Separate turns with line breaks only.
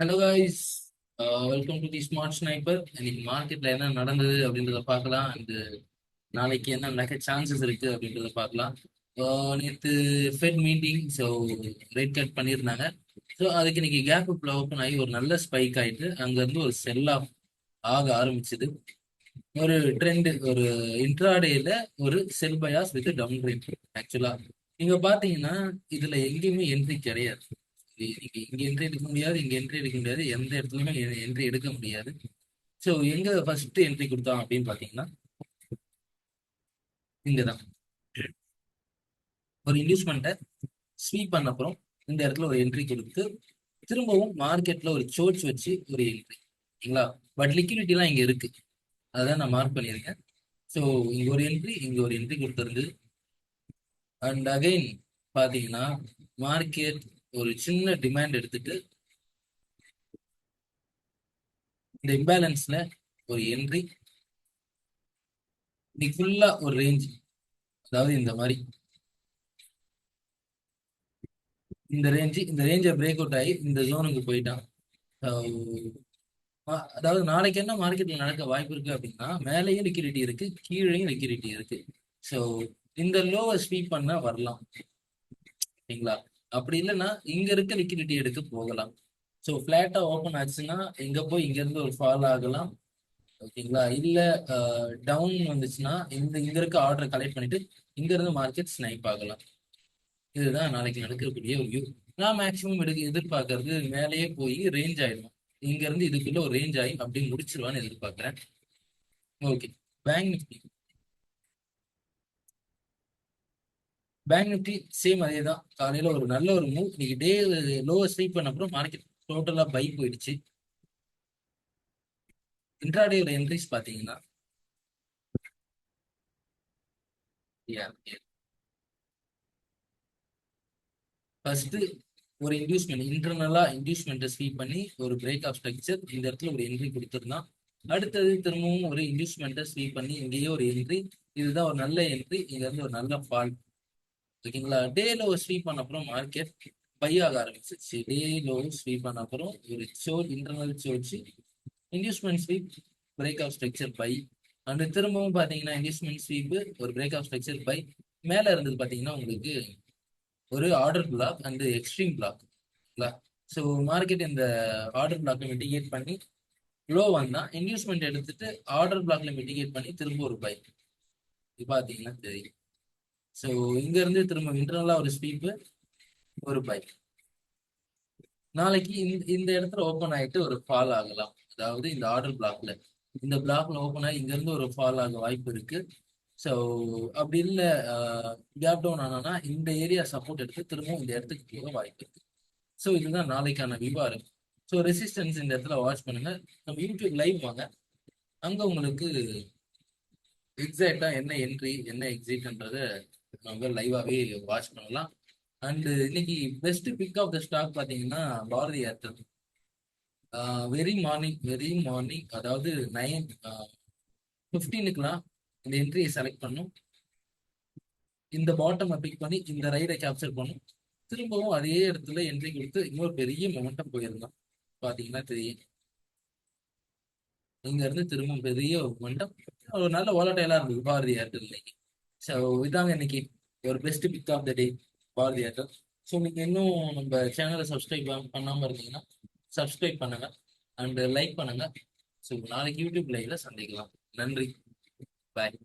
Hello guys, welcome to the smart sniper. இன்னைக்கு மார்க்கெட்ல என்ன நடந்தது அப்படின்றத பார்க்கலாம். அண்ட் நாளைக்கு என்ன நடக்க சான்சஸ் இருக்கு அப்படின்றத பார்க்கலாம். நேற்று fed meeting, so rate cut பண்ணியிருந்தாங்க. ஸோ அதுக்கு இன்னைக்கு கேப் அப்ல ஓப்பன் ஆகி ஒரு நல்ல ஸ்பைக் ஆயிட்டு அங்கேருந்து ஒரு செல் ஆஃப் ஆக ஆரம்பிச்சது. ஒரு ட்ரெண்ட், ஒரு இன்ட்ராடேல ஒரு செல் பயாஸ் வித் டவுன் ட்ரெண்ட். ஆக்சுவலா நீங்க பாத்தீங்கன்னா இதுல எங்கேயுமே என்ட்ரி கிடையாது. நீங்க இங்க என்ட்ரி எடுக்க முடியாது, இங்க என்ட்ரி எடுக்க முடியாது, எந்த இடத்துலயுமே என்ட்ரி எடுக்க முடியாது. ஸோ எங்க ஃபர்ஸ்ட் என்ட்ரி கொடுத்தோம் அப்படின்னு பாத்தீங்கன்னா இங்கதான் ஒரு இன்வெஸ்ட்மெண்ட்டை ஸ்வீப் பண்ண அப்புறம் இந்த இடத்துல ஒரு என்ட்ரி கொடுத்து திரும்பவும் மார்க்கெட்ல ஒரு சோர்ச் வச்சு ஒரு என்ட்ரி. சரிங்களா? பட் லிக்விடிட்டி எல்லாம் இங்க இருக்கு, அதான் நான் மார்க் பண்ணியிருக்கேன். ஸோ இங்க ஒரு என்ட்ரி, இங்க ஒரு என்ட்ரி கொடுத்துருந்து. அண்ட் அகைன் பாத்தீங்கன்னா மார்க்கெட் ஒரு சின்ன டிமாண்ட் எடுத்துட்டு இந்த இம்பேலன்ஸ்ல ஒரு என்ட்ரி. இன்னைக்கு ஃபுல்லா ஒரு ரேஞ்ச், அதாவது இந்த மாதிரி இந்த ரேஞ்சை பிரேக் அவுட் ஆகி இந்த ஜோனுக்கு போயிட்டான். அதாவது நாளைக்கு என்ன மார்க்கெட்ல நடக்க வாய்ப்பு இருக்கு அப்படின்னா, மேலேயும் லிக்விடிட்டி இருக்கு, கீழேயும் லிக்விடிட்டி இருக்கு. ஸோ இந்த லோவை ஸ்வீப் பண்ணா வரலாம். சரிங்களா? அப்படி இல்லைன்னா இங்க இருக்க லிக்விடிட்டி எடுக்க போகலாம். ஸோ ஃபிளாட்டா ஓப்பன் ஆச்சுன்னா இங்க போய் இங்க இருந்து ஒரு ஃபால் ஆகலாம். ஓகேங்களா? இல்ல டவுன் வந்துச்சுன்னா இங்க இருக்க ஆர்டர் கலெக்ட் பண்ணிட்டு இங்க இருந்து மார்க்கெட் ஸ்னைப் ஆகலாம். இதுதான் நாளைக்கு நடக்கக்கூடிய ஒரு வியூ. நான் மேக்ஸிமம் எதிர்பார்க்கறது மேலேயே போய் ரேஞ்ச் ஆயிடும். இங்க இருந்து இதுக்குள்ள ஒரு ரேஞ்ச் ஆகி அப்படியே முடிச்சிருவான்னு எதிர்பார்க்கிறேன். Okay. Bank Nifty bank Nifty same அதே தான். காலையில ஒரு நல்ல ஒரு மூவ். இன்னைக்கு டே லோவர் ஸ்வீப் பண்ண அப்புறம் மார்க்கெட் டோட்டலா பை போயிடுச்சு. இன்ட்ராடேயோட என்ட்ரிஸ் பாத்தீங்கன்னா ஃபர்ஸ்ட் ஒரு இன்டர்னலா இன்டியூஸ்மெண்ட்டை ஸ்வீப் பண்ணி ஒரு பிரேக் ஆஃப் ஸ்ட்ரக்சர் இந்த இடத்துல ஒரு என்ட்ரி கொடுத்துருந்தான். அடுத்தது திரும்பவும் ஒரு இன்டியூஸ்மெண்ட்டை ஸ்வீப் பண்ணி இங்கேயே ஒரு என்ட்ரி. இதுதான் ஒரு நல்ல என்ட்ரி, இங்க இருந்து ஒரு நல்ல ஃபால். ஓகேங்களா? டே லோ ஸ்வீப் பண்ண அப்புறம் மார்க்கெட் பை ஆக ஆரம்பிச்சிருச்சு. டே லோ ஸ்வீப் பண்ண அப்புறம் ஒரு internal source, inducement sweep, break of structure buy. And திரும்பவும் பாத்தீங்கன்னா இன்டியூஸ்மெண்ட் ஸ்வீப், ஒரு பிரேக் ஆஃப் ஸ்ட்ரக்சர் பை. மேல இருந்தது பாத்தீங்கன்னா உங்களுக்கு ஒரு order block and extreme block. So market இந்த ஆர்டர் பிளாக்ல மிட்டிகேட் பண்ணி லோ வந்தா இன்வெஸ்ட்மெண்ட் எடுத்துட்டு ஆர்டர் பிளாக்ல மிட்டிகேட் பண்ணி திரும்ப ஒரு பை. இது பாத்தீங்கன்னா தெரியும். ஸோ இங்க இருந்து திரும்ப இன்டர்னலா ஒரு ஸ்வீப், ஒரு பை. நாளைக்கு இந்த இடத்துல ஓப்பன் ஆயிட்டு ஒரு ஃபால் ஆகலாம். அதாவது இந்த ஆர்டர் பிளாக்ல, இந்த பிளாக்ல ஓப்பன் ஆகி இங்க இருந்து ஒரு ஃபால் ஆக வாய்ப்பு இருக்கு. ஸோ அப்படி இல்லை, கேப் டவுன் ஆனா இந்த ஏரியா சப்போர்ட் எடுத்து திரும்பவும் இந்த இடத்துக்கு போக வாய்ப்பு இருக்கு. ஸோ இதுதான் நாளைக்கான விவாதம். ஸோ ரெசிஸ்டன்ஸ் இந்த இடத்துல வாட்ச் பண்ணுங்க. நம்ம யூடியூப் லைவ் வாங்க, அங்க உங்களுக்கு எக்ஸாக்டா என்ன என்ட்ரி என்ன எக்ஸிட்ன்றத நம்ம லைவாவே வாட்ச் பண்ணலாம். அண்ட் இன்னைக்கு best pick of the stock பாத்தீங்கன்னா பாரதி ஏர்டெல். வெரி மார்னிங் அதாவது 9:15 இந்த என்ட்ரியை செலக்ட் பண்ணும். இந்த பாட்டம் பிக் பண்ணி இந்த ரைடை கேப்சர் பண்ணும். திரும்பவும் அதே இடத்துல என்ட்ரி கொடுத்து இன்னொரு பெரிய மொமெண்டம் போயிருந்தோம். பாத்தீங்கன்னா தெரியும். இங்க இருந்து திரும்ப பெரிய மொமெண்டம், ஒரு நல்ல வாலட்டைலா இருந்தது பாரதி ஏர்டெல் இன்னைக்கு. ஸோ இதாங்க இன்னைக்கு ஒரு best pick of the day, Bharti Airtel. So நீங்க இன்னும் நம்ம சேனலை சப்ஸ்கிரைப் பண்ணாம இருந்தீங்கன்னா சப்ஸ்கிரைப் பண்ணுங்க அண்ட் லைக் பண்ணுங்க. ஸோ நாளைக்கு யூடியூப் லைவ்ல சந்திக்கலாம். நன்றி. பாய்.